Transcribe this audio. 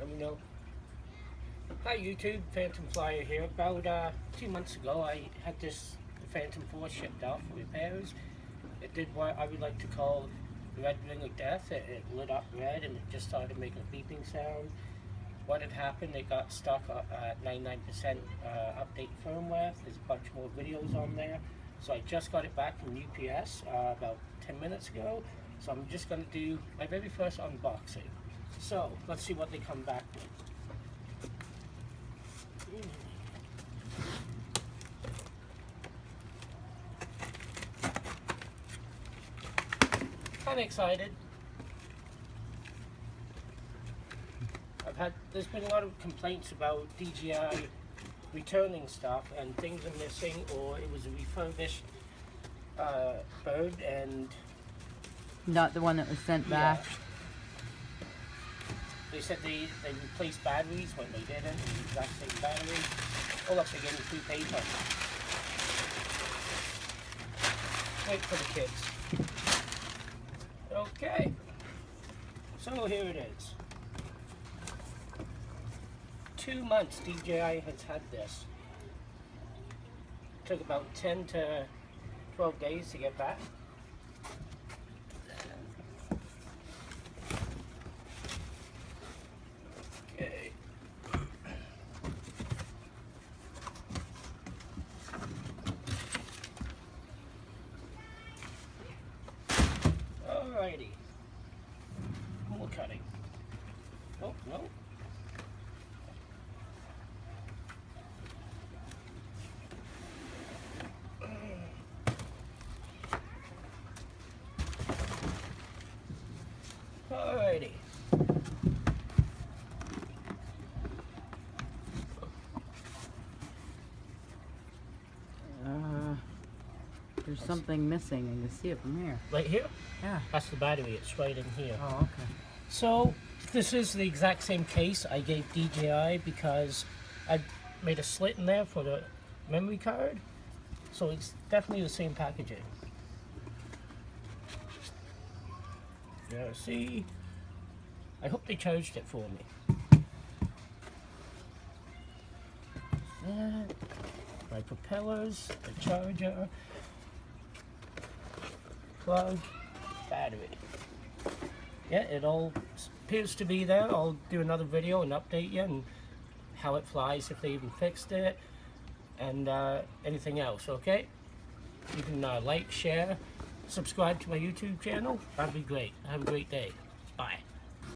Let me know. Hi YouTube, Phantom Flyer here. About 2 months ago I had this Phantom 4 shipped out for repairs. It did what I would like to call the red ring of death. It lit up red and it just started making a beeping sound. What had happened, it got stuck at 99% update firmware. There's a bunch more videos on there. So I just got it back from UPS about 10 minutes ago. So I'm just going to do my very first unboxing. So let's see what they come back with. Kind of excited. There's been a lot of complaints about DJI returning stuff and things are missing, or it was a refurbished bird and not the one that was sent back. They said they replaced batteries when they didn't, the exact same battery. Pull up again, free paper. Wait for the kids. Okay. So here it is. 2 months DJI has had this. Took about 10 to 12 days to get back. Okay. Alrighty. More cutting. Oh, no. Alrighty. There's something missing, and you see it from here. Right here? Yeah. That's the battery. It's right in here. Oh, okay. So this is the exact same case I gave DJI because I made a slit in there for the memory card. So it's definitely the same packaging. Yeah, see? I hope they charged it for me. That, my propellers, the charger, plug, battery. Yeah, it all appears to be there. I'll do another video and update you and how it flies, if they even fixed it, and anything else, okay? You can like, share, subscribe to my YouTube channel. That'd be great. Have a great day. Bye.